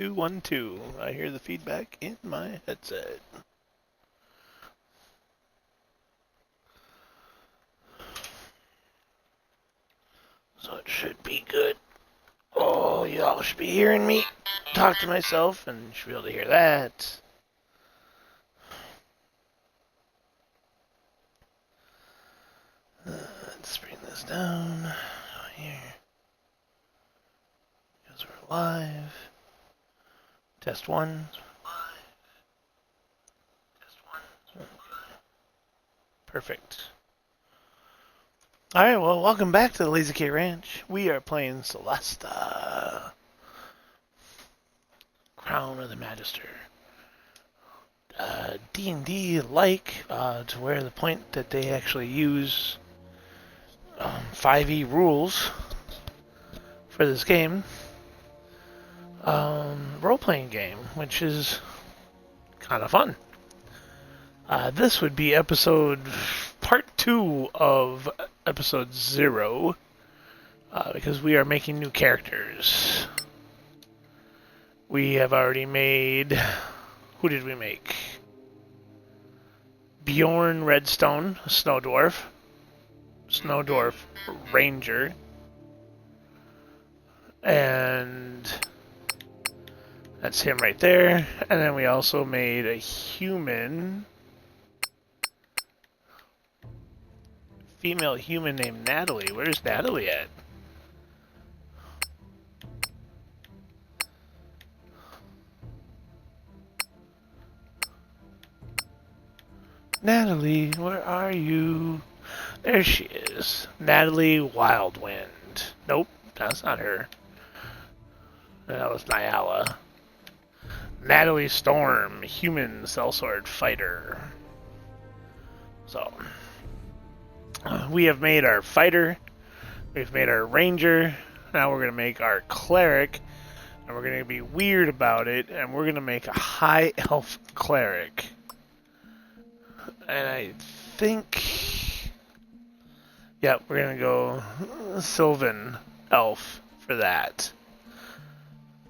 212. I hear the feedback in my headset. So it should be good. Oh, y'all should be hearing me talk to myself and should be able to hear that. Let's bring this down here. Because we're live. Test one. Perfect. Alright, well, welcome back to the Lazy K Ranch. We are playing Solasta. Crown of the Magister. D&D-like, to where the point that they actually use 5e rules for this game. Role-playing game, which is kind of fun. This would be part 2 of episode 0, because we are making new characters. We have already made... Who did we make? Bjorn Redstone, a Snow Dwarf. Snow Dwarf Ranger. And that's him right there. And then we also made a human... Female human named Natalie. Where's Natalie at? Natalie, where are you? There she is. Natalie Wildwind. Nope, that's not her. That was Nyala. Natalie Storm, human sellsword fighter. So, we have made our fighter. We've made our ranger. Now we're going to make our cleric. And we're going to be weird about it. And we're going to make a high elf cleric. And I think... yeah, we're going to go Sylvan Elf for that.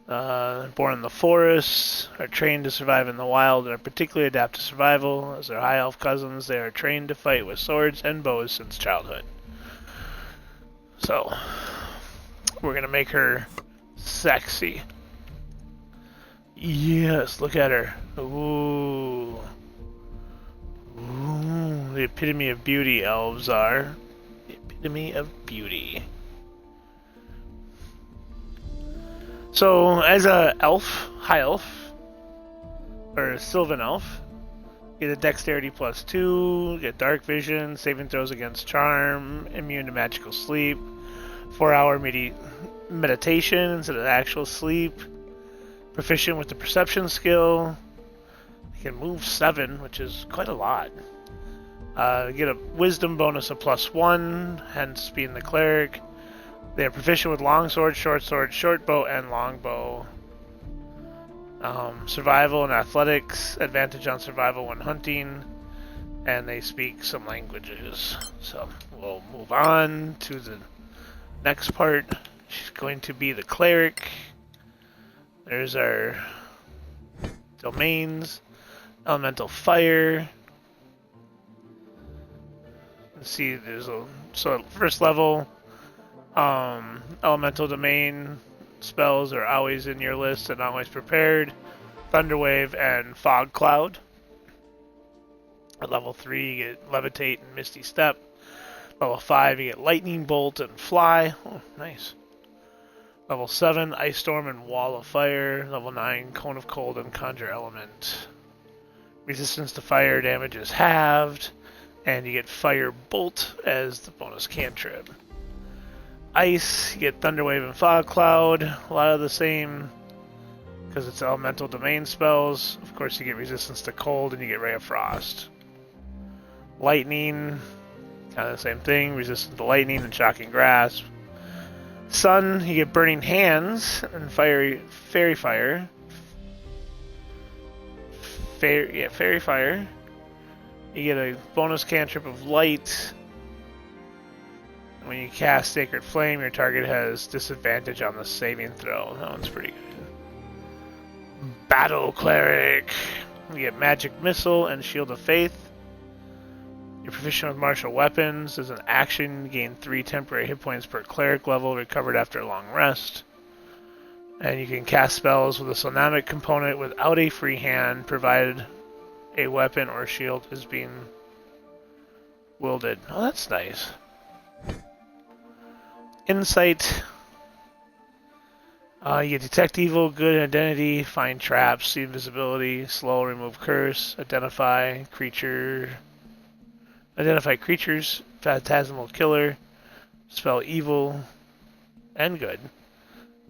Born in the forest, are trained to survive in the wild, and are particularly adapted to survival. As their high elf cousins, they are trained to fight with swords and bows since childhood. So, we're going to make her sexy. Yes, look at her. Ooh. Ooh, the epitome of beauty elves are. The epitome of beauty. So, as a elf, high elf, or a Sylvan elf, you get a dexterity +2, get dark vision, saving throws against charm, immune to magical sleep, 4-hour meditation instead of actual sleep, proficient with the perception skill. You can move 7, which is quite a lot. Get a wisdom bonus of +1, hence being the cleric. They are proficient with longsword, short bow, and longbow. Survival and athletics, advantage on survival when hunting, and they speak some languages. So we'll move on to the next part. She's going to be the cleric. There's our domains. Elemental fire. Let's see, so first level, elemental domain spells are always in your list and always prepared. Thunderwave and Fog Cloud. At level 3, you get Levitate and Misty Step. Level 5, you get Lightning Bolt and Fly. Oh, nice. Level 7, Ice Storm and Wall of Fire. Level 9, Cone of Cold and Conjure Element. Resistance to fire damage is halved, and you get Fire Bolt as the bonus cantrip. Ice, you get Thunderwave and Fog Cloud, a lot of the same, because it's elemental domain spells. Of course, you get resistance to cold, and you get Ray of Frost. Lightning, kind of the same thing, resistance to lightning and Shocking Grasp. Sun, you get Burning Hands and Fairy Fire. Fairy Fire. You get a bonus cantrip of Light. When you cast Sacred Flame, your target has disadvantage on the saving throw. That one's pretty good. Battle Cleric. You get Magic Missile and Shield of Faith. You're proficient with martial weapons. As an action, gain 3 temporary hit points per cleric level recovered after a long rest. And you can cast spells with a sonomic component without a free hand, provided a weapon or shield is being wielded. Oh, that's nice. Insight. You detect evil, good identity, find traps, see invisibility, slow, remove curse, identify creatures, phantasmal killer, spell evil and good,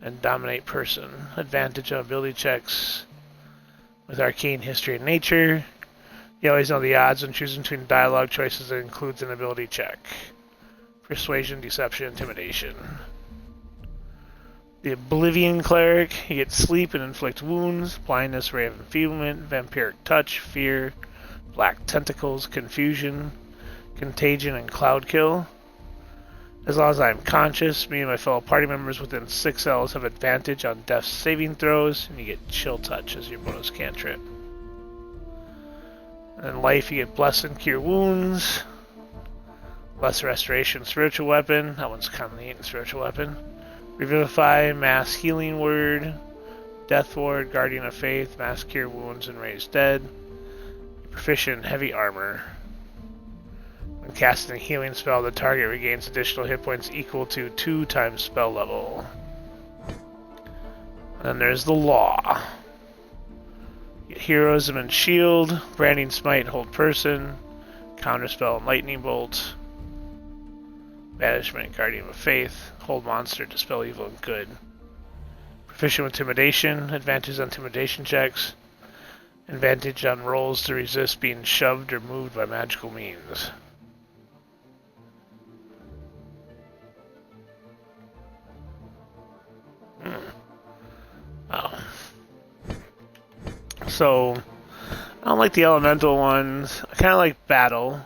and dominate person. Advantage on ability checks with arcane history and nature. You always know the odds when choosing between dialogue choices that includes an ability check. Persuasion, deception, intimidation. The Oblivion Cleric, you get sleep and inflict wounds, blindness, ray of enfeeblement, vampiric touch, fear, black tentacles, confusion, contagion, and cloud kill. As long as I am conscious, me and my fellow party members within 6 Ls have advantage on death saving throws, and you get chill touch as your bonus cantrip. And in life, you get bless and cure wounds, bless restoration, spiritual weapon. That one's kind of neat, spiritual weapon. Revivify, Mass Healing Word, Death Ward, Guardian of Faith, Mass Cure Wounds and Raise Dead. Proficient in Heavy Armor. When casting a healing spell, the target regains additional hit points equal to 2 times spell level. And then there's the Law. Heroism and Shield, Branding Smite, Hold Person, Counterspell and Lightning Bolt. Banishment, Guardian of Faith, Hold Monster, Dispel Evil and Good. Proficient with Intimidation, advantage on intimidation checks. Advantage on rolls to resist being shoved or moved by magical means. Oh. So, I don't like the elemental ones. I kind of like Battle.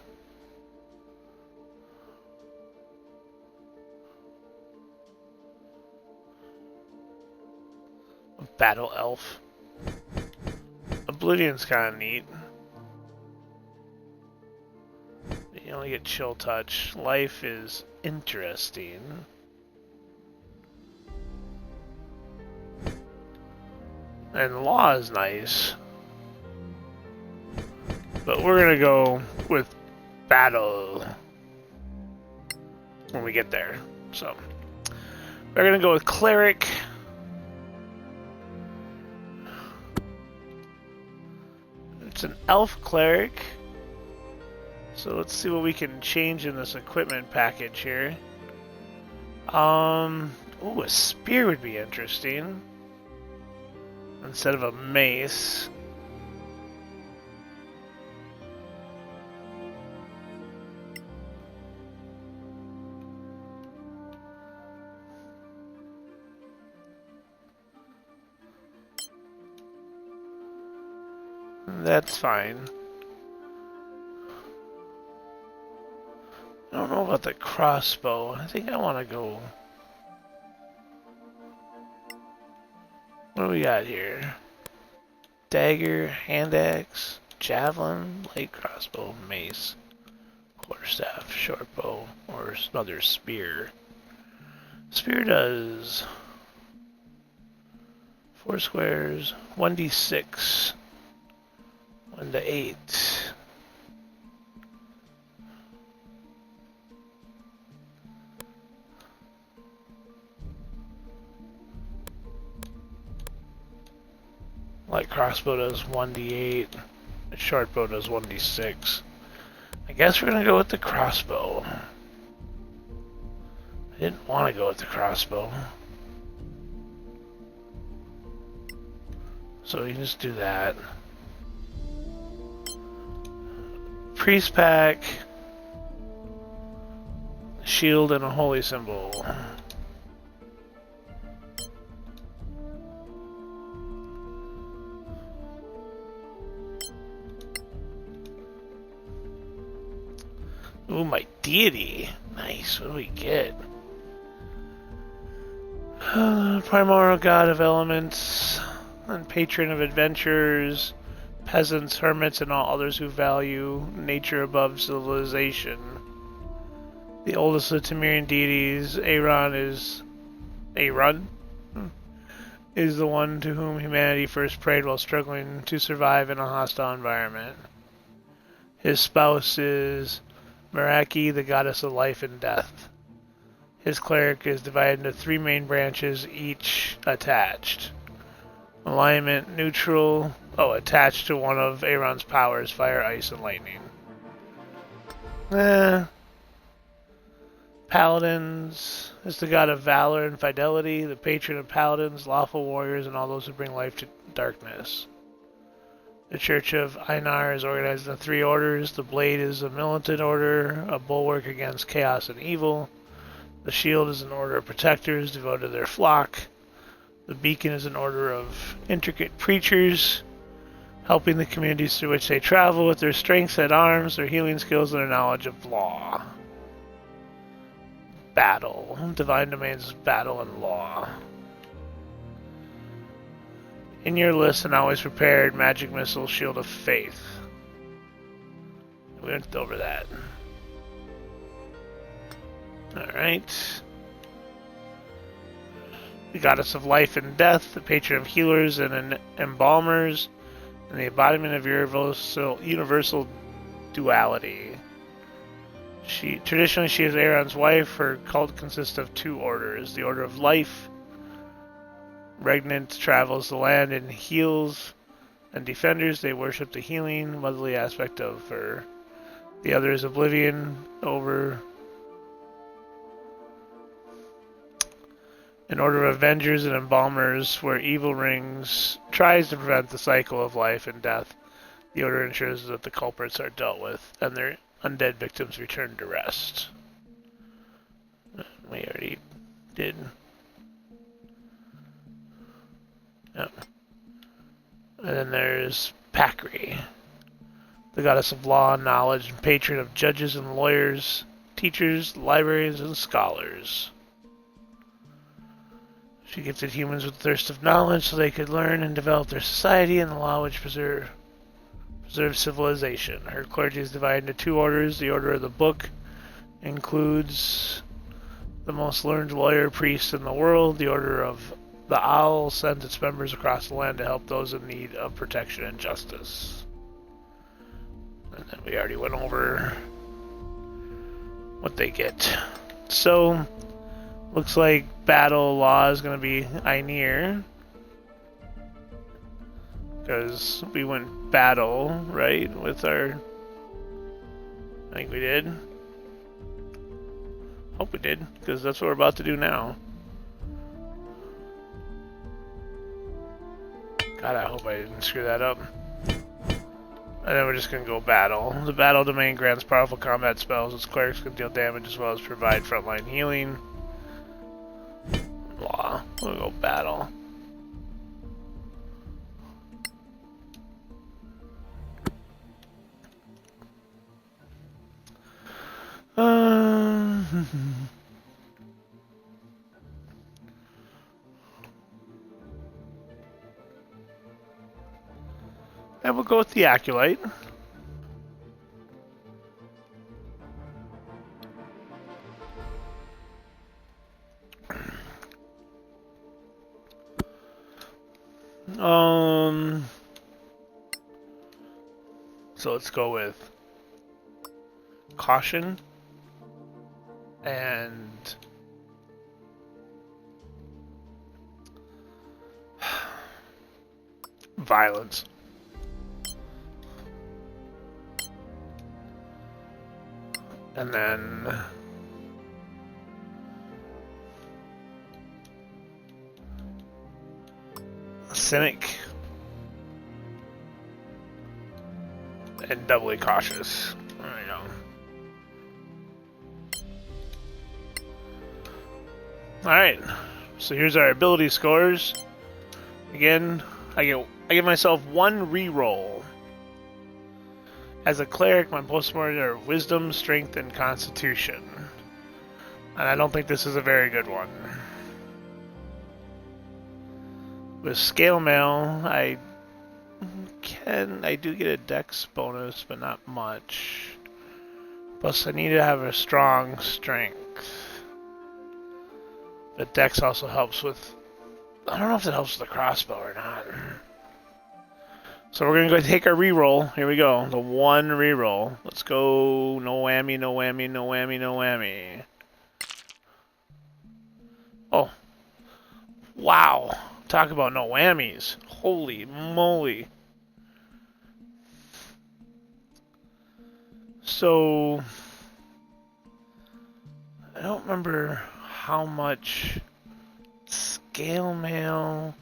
Battle Elf. Oblivion's kind of neat. You only get chill touch. Life is interesting. And Law is nice. But we're gonna go with Battle when we get there. So, we're gonna go with Cleric. It's an elf cleric, so let's see what we can change in this equipment package here. Ooh, a spear would be interesting instead of a mace. That's fine. I don't know about the crossbow. I think I want to go... What do we got here? Dagger, hand axe, javelin, light crossbow, mace, quarterstaff, short bow, or another spear. Spear does 4 squares, 1d6. 1 to 8. Light crossbow does 1d8. The short bow does 1d6. I guess we're gonna go with the crossbow. I didn't want to go with the crossbow. So we can just do that. Priest pack, shield, and a holy symbol. Ooh, my deity. Nice. What do we get? Primordial God of Elements. and patron of adventurers, peasants, hermits, and all others who value nature above civilization. The oldest of the Temerian deities, Aaron is the one to whom humanity first prayed while struggling to survive in a hostile environment. His spouse is Meraki, the goddess of life and death. His cleric is divided into 3 main branches, each attached. Alignment, neutral, attached to one of Aaron's powers, fire, ice, and lightning. Paladins is the god of valor and fidelity, the patron of paladins, lawful warriors, and all those who bring life to darkness. The Church of Einar is organized into 3 orders. The Blade is a militant order, a bulwark against chaos and evil. The Shield is an order of protectors devoted to their flock. The Beacon is an order of intricate preachers, helping the communities through which they travel with their strengths at arms, their healing skills, and their knowledge of law. Battle. Divine Domains is battle and law. In your list and always prepared, Magic Missile, Shield of Faith. We went over that. Alright. The Goddess of Life and Death, the Patron of Healers and Embalmers, and the embodiment of universal duality. Traditionally, she is Aaron's wife. Her cult consists of 2 orders. The Order of Life, regnant, travels the land and heals, and defenders, they worship the healing, motherly aspect of her. The other is Oblivion, over an order of avengers and embalmers, where evil tries to prevent the cycle of life and death. The order ensures that the culprits are dealt with, and their undead victims return to rest. We already did. Yep. And then there's Pakri, the goddess of law and knowledge, and patron of judges and lawyers, teachers, librarians, and scholars. She gifted humans with the thirst of knowledge so they could learn and develop their society and the law which preserve civilization. Her clergy is divided into 2 orders. The Order of the Book includes the most learned lawyer priests in the world. The Order of the Owl sends its members across the land to help those in need of protection and justice. And then we already went over what they get. So, looks like battle law is going to be Einir. Because we went battle, right, with our... I think we did. Hope we did, because that's what we're about to do now. God, I hope I didn't screw that up. And then we're just going to go battle. The battle domain grants powerful combat spells. Its clerics can deal damage as well as provide frontline healing. Law. We'll go battle. And we'll go with the Acolyte. So let's go with Caution and Violence. And then Cynic and Doubly Cautious. There we go. Alright, so here's our ability scores. Again, I give myself 1 reroll. As a cleric, my postmortem are Wisdom, Strength, and Constitution. And I don't think this is a very good one. With scale mail, I do get a dex bonus, but not much. Plus, I need to have a strong strength. But dex also helps with. I don't know if it helps with the crossbow or not. So we're gonna go take our reroll. Here we go. The one reroll. Let's go. No whammy, no whammy, no whammy, no whammy. Oh. Wow. Talk about no whammies. Holy moly. So I don't remember how much scale mail,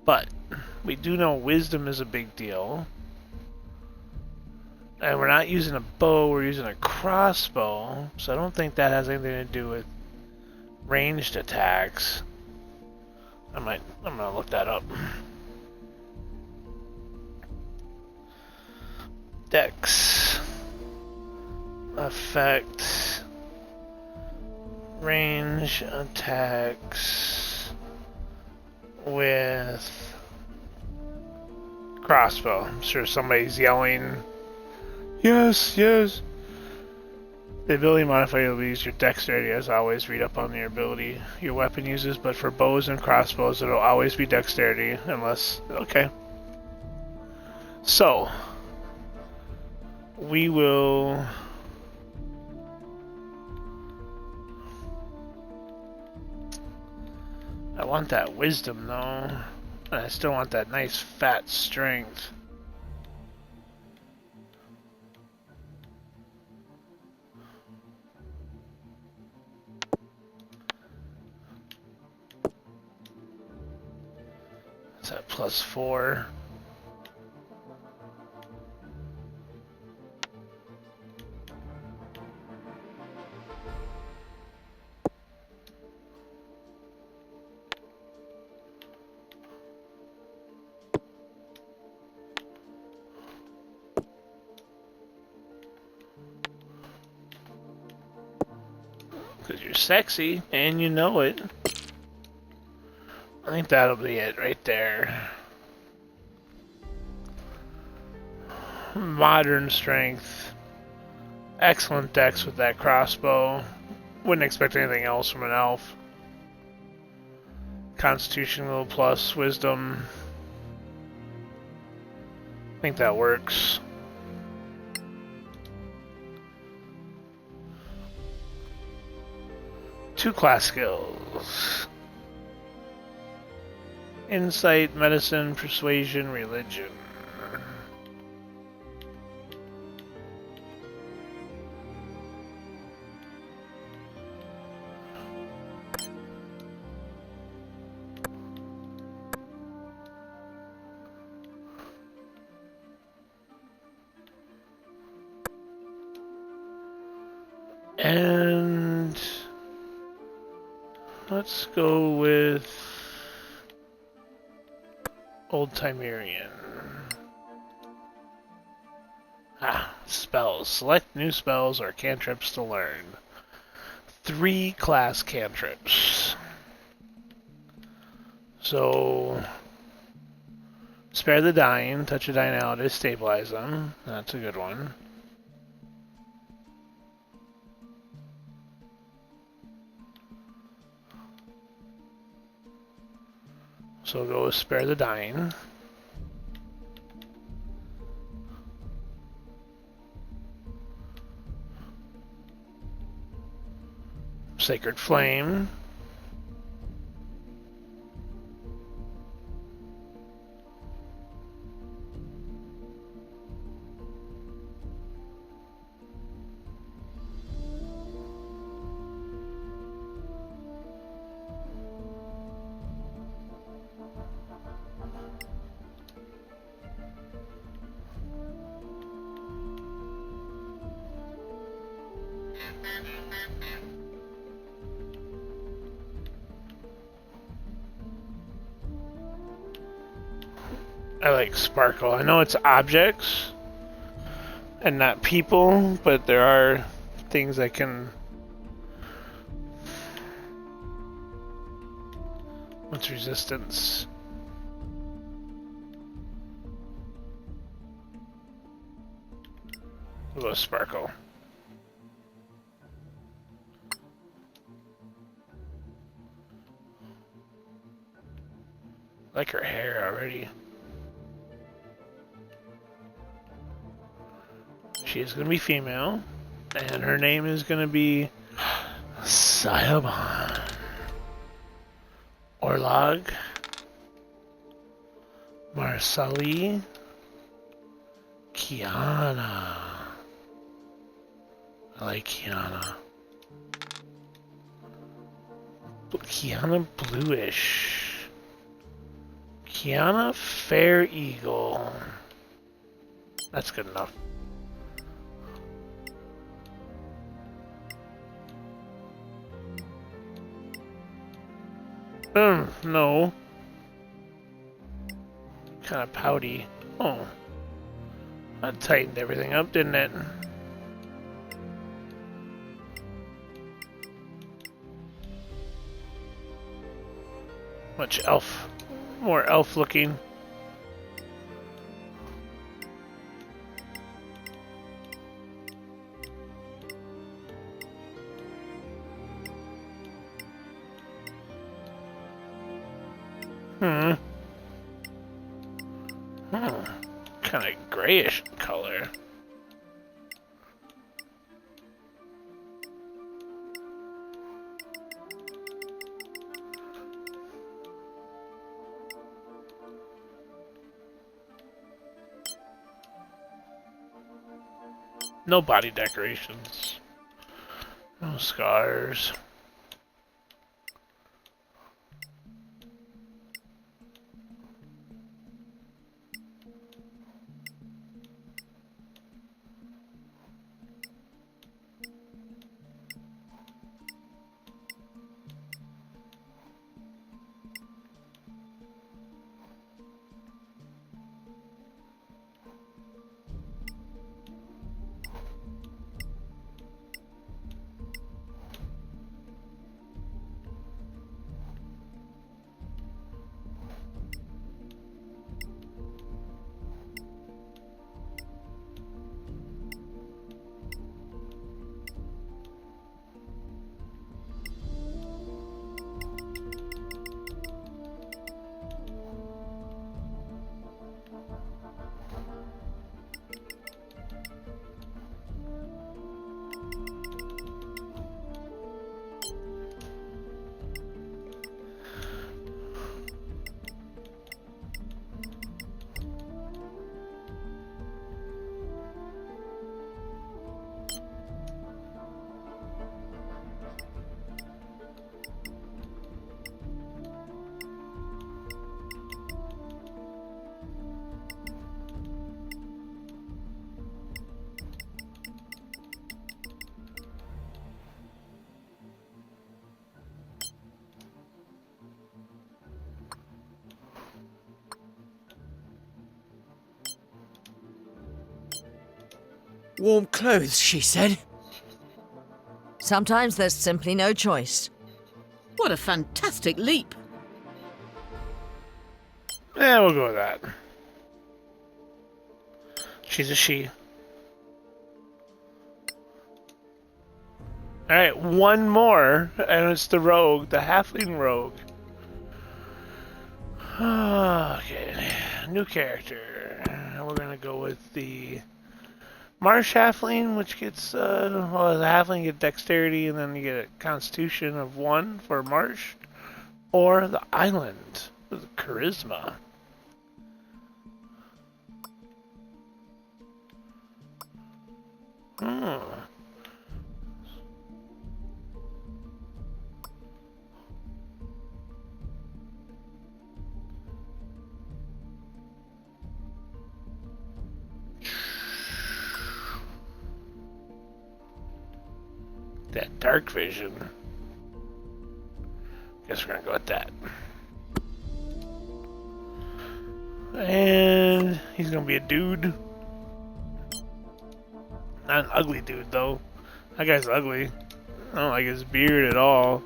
but we do know wisdom is a big deal. And we're not using a bow, we're using a crossbow, so I don't think that has anything to do with ranged attacks. I'm gonna look that up. Dex effect range attacks with crossbow. I'm sure somebody's yelling, yes, yes. The ability modifier will use your dexterity as always. Read up on your ability your weapon uses, but for bows and crossbows it'll always be dexterity unless... Okay. So, we will... I want that wisdom though. And I still want that nice fat strength. Is that +4? Because you're sexy and you know it. I think that'll be it right there. Modern strength. Excellent dex with that crossbow. Wouldn't expect anything else from an elf. Constitution little plus wisdom. I think that works. Two class skills. Insight, medicine, persuasion, religion. And let's go with Old Timerian. Spells. Select new spells or cantrips to learn. 3 class cantrips. So, spare the dying, touch a dying ally to stabilize them. That's a good one. So we'll go with spare the dying. Sacred Flame. I like sparkle. I know it's objects and not people, but there are things that can What's resistance? We'll go sparkle. I like her hair already. She is going to be female, and her name is going to be Sayaban. Orlog. Marsali. Kiana. I like Kiana. Kiana Bluish. Kiana Fair Eagle. That's good enough. No. Kind of pouty. Oh. That tightened everything up, didn't it? Much elf. More elf looking. Kind of grayish color. No body decorations. No scars. Warm clothes, she said. Sometimes there's simply no choice. What a fantastic leap. Yeah, we'll go with that. She's a she. Alright, one more, and it's the rogue, the halfling rogue. Okay, new character. We're gonna go with the Marsh halfling, which gets, well, the halfling get dexterity, and then you get a constitution of 1 for Marsh. Or the island with charisma. That dark vision. Guess we're gonna go with that. And he's gonna be a dude. Not an ugly dude though. That guy's ugly. I don't like his beard at all.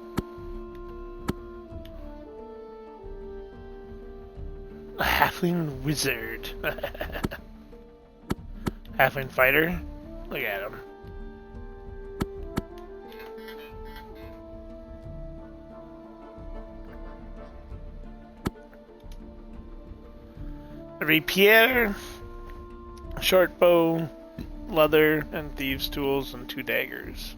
A halfling wizard. Halfling fighter? Look at him. Rapier, short bow, leather, and thieves' tools, and 2 daggers.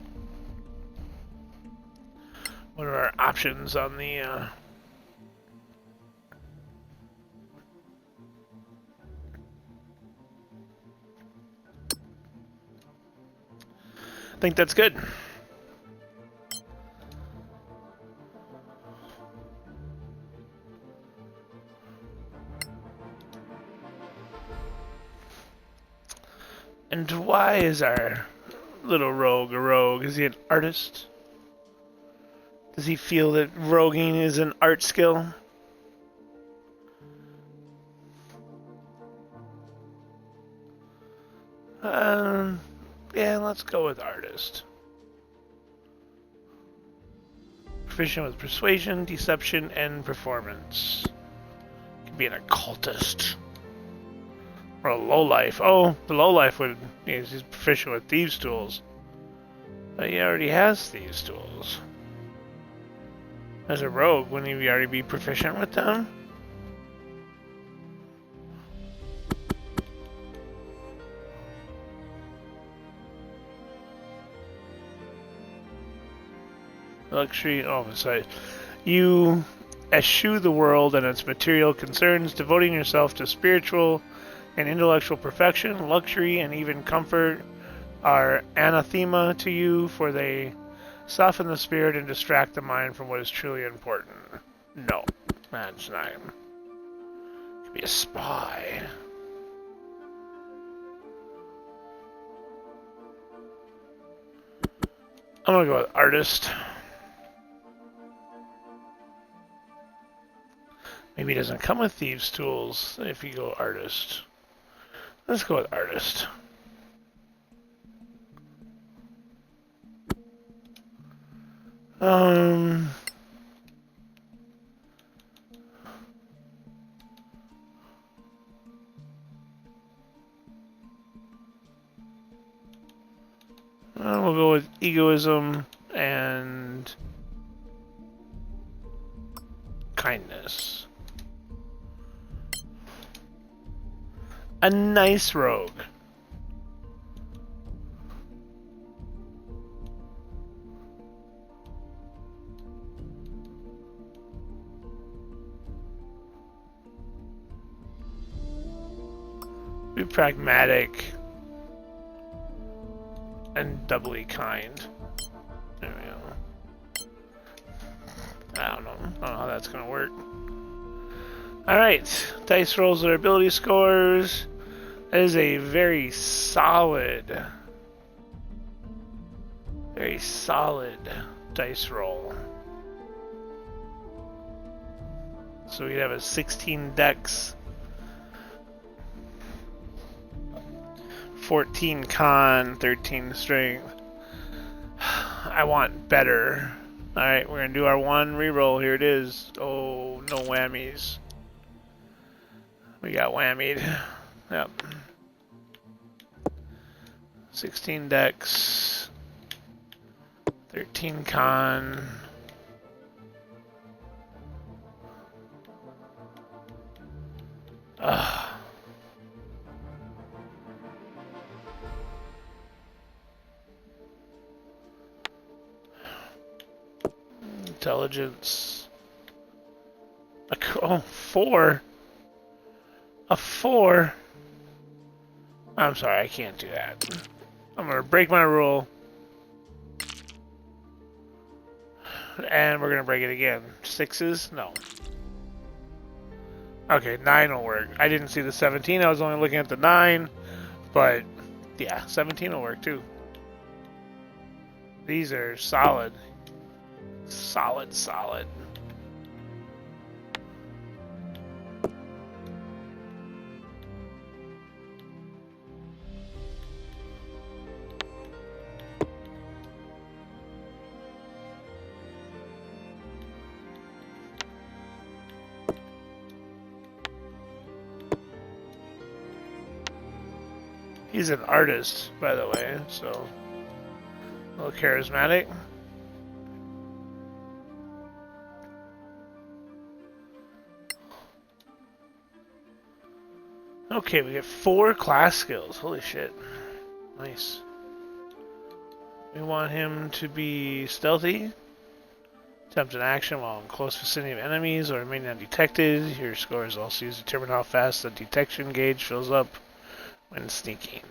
What are our options on the I think that's good. And why is our little rogue a rogue? Is he an artist? Does he feel that roguing is an art skill? Yeah, let's go with artist. Proficient with persuasion, deception, and performance. Could be an occultist. Or a lowlife. Oh, the lowlife would. He's proficient with thieves' tools. But he already has thieves' tools. As a rogue, wouldn't he already be proficient with them? Luxury, sorry. You eschew the world and its material concerns, devoting yourself to spiritual and intellectual perfection. Luxury and even comfort are anathema to you, for they soften the spirit and distract the mind from what is truly important. No, that's not him. Could be a spy. I'm gonna go with artist. Maybe it doesn't come with thieves' tools if you go artist. Let's go with artist. We'll go with egoism and kindness. A nice rogue. Be pragmatic and doubly kind. There we go. I don't know how that's gonna work. Alright, dice rolls are ability scores. That is a very solid dice roll. So we have a 16 dex, 14 con, 13 strength. I want better. Alright, we're gonna do our 1 reroll. Here it is. Oh, no whammies. We got whammied. Yep. 16 dex, 13 con. Intelligence. Oh, 4. A 4. I'm sorry, I can't do that. I'm gonna break my rule. And we're gonna break it again. 6s? No. Okay, 9 will work. I didn't see the 17, I was only looking at the 9. But, yeah, 17 will work too. These are solid. Solid. He's an artist, by the way, so a little charismatic. Okay, we get 4 class skills. Holy shit. Nice. We want him to be stealthy. Attempt an action while in close vicinity of enemies or remain undetected. Your score is also used to determine how fast the detection gauge fills up when sneaking.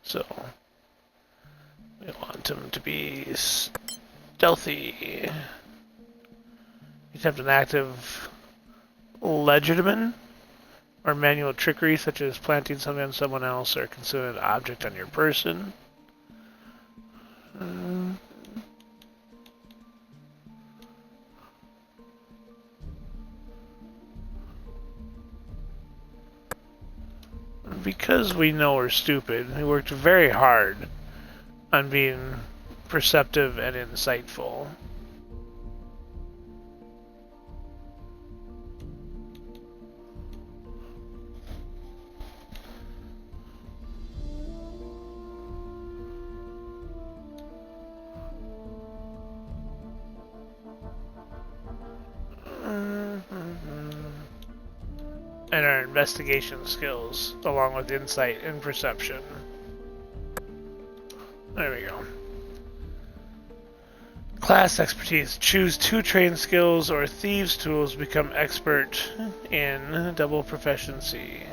So, we want him to be stealthy. Attempt an active legerdemain or manual trickery, such as planting something on someone else or concealing an object on your person. Because we know we're stupid, we worked very hard on being perceptive and insightful. And our investigation skills, along with insight and perception. There we go. Class expertise. Choose 2 trained skills or thieves' tools. Become expert in double proficiency.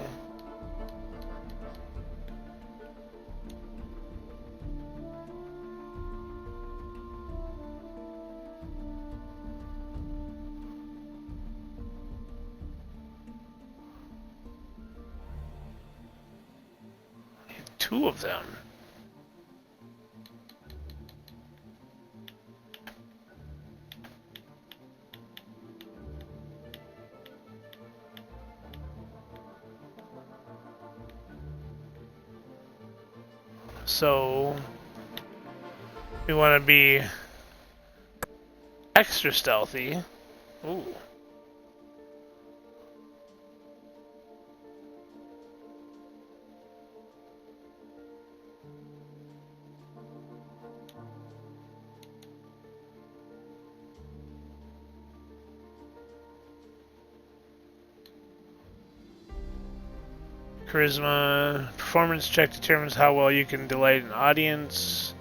Two of them. So we want to be extra stealthy. Ooh. Charisma. Performance check determines how well you can delight an audience.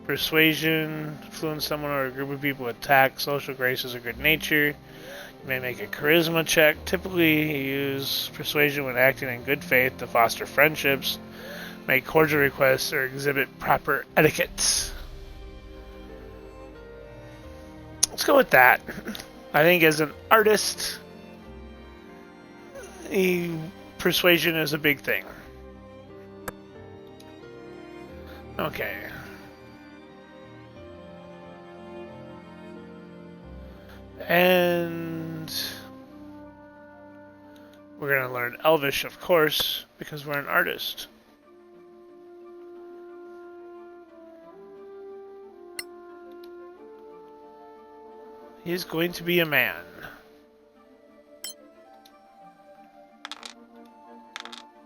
Persuasion. Influence someone or a group of people with tact, social graces, or good nature. You may make a charisma check. Typically, you use persuasion when acting in good faith to foster friendships, make cordial requests, or exhibit proper etiquette. Let's go with that. I think as an artist, persuasion is a big thing. Okay. And we're going to learn Elvish, of course, because we're an artist. He's going to be a man.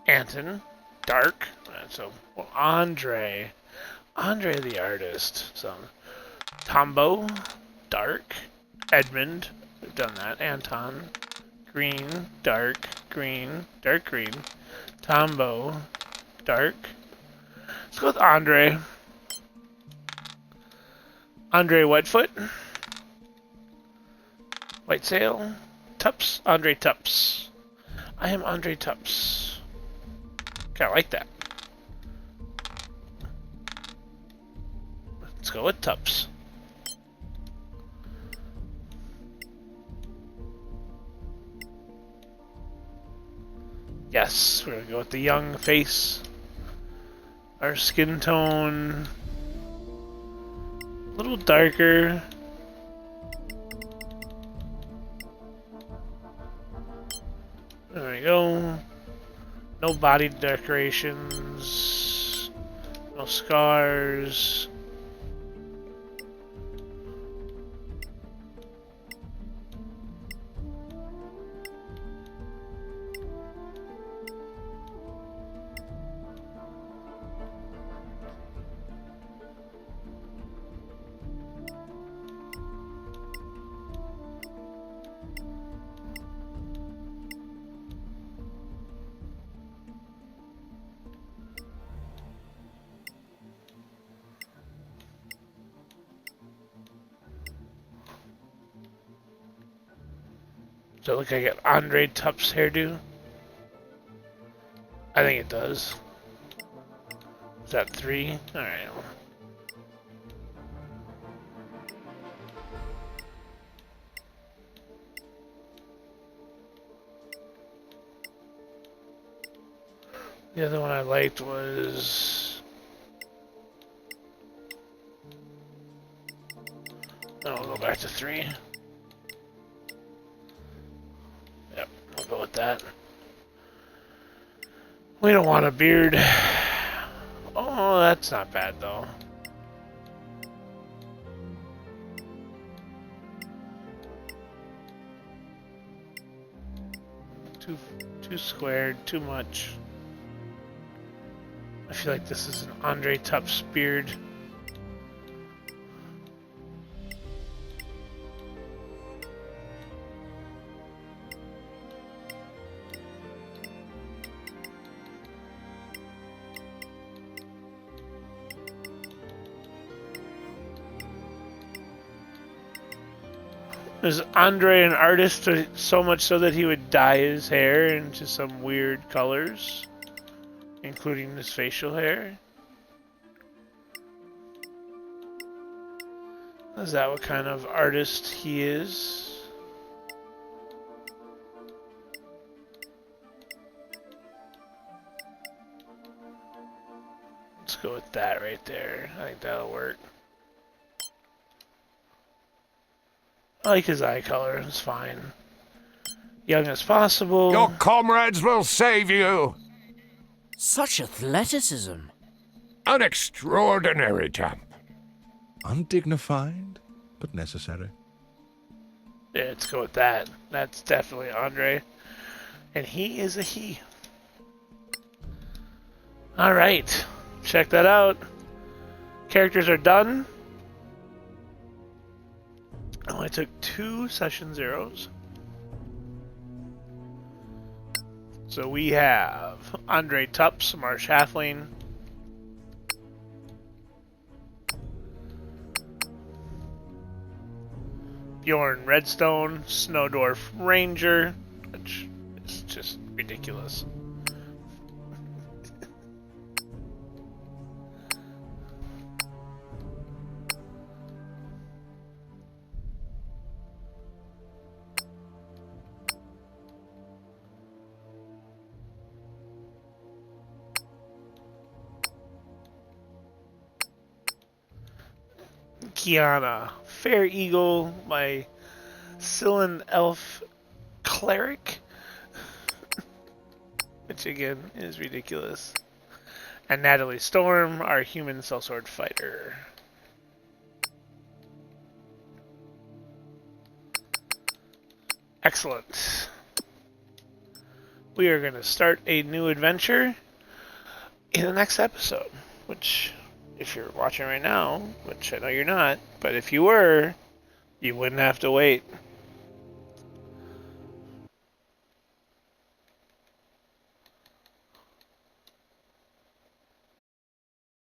Anton, dark. So, well, Andre the artist. So, Tombo, dark. Edmund, we've done that. Anton, green, dark green. Tombo, dark. Let's go with Andre. Andre Whitefoot. Whitesail. Tups. Andre Tups. I am Andre Tups. Okay, I like that. Let's go with Tups. Yes, we're gonna go with the young face. Our skin tone a little darker. There we go. No body decorations. No scars. Does it look like an Andre Tup's hairdo? I think it does. Is that 3? Alright. The other one I liked was... No, we'll go back to 3. Yep, we'll go with that. We don't want a beard. Oh, that's not bad though. Too squared, too much. I feel like this is an Andre Tup's beard. Is Andre an artist so much so that he would dye his hair into some weird colors, including his facial hair? Is that what kind of artist he is? Let's go with that right there. I think that'll work. I like his eye color, it's fine. Young as possible. Your comrades will save you. Such athleticism. An extraordinary chap. Undignified, but necessary. Yeah, let's go with that. That's definitely Andre. And he is a he. Alright. Check that out. Characters are done. I only took 2 session zeros. So we have Andre Tups, Marsh Halfling. Bjorn Redstone, Snowdwarf Ranger, which is just ridiculous. Kiana, Fair Eagle, my Sylvan Elf Cleric, which again is ridiculous, and Natalie Storm, our human sellsword fighter. Excellent. We are going to start a new adventure in the next episode, which, if you're watching right now, which I know you're not, but if you were, you wouldn't have to wait.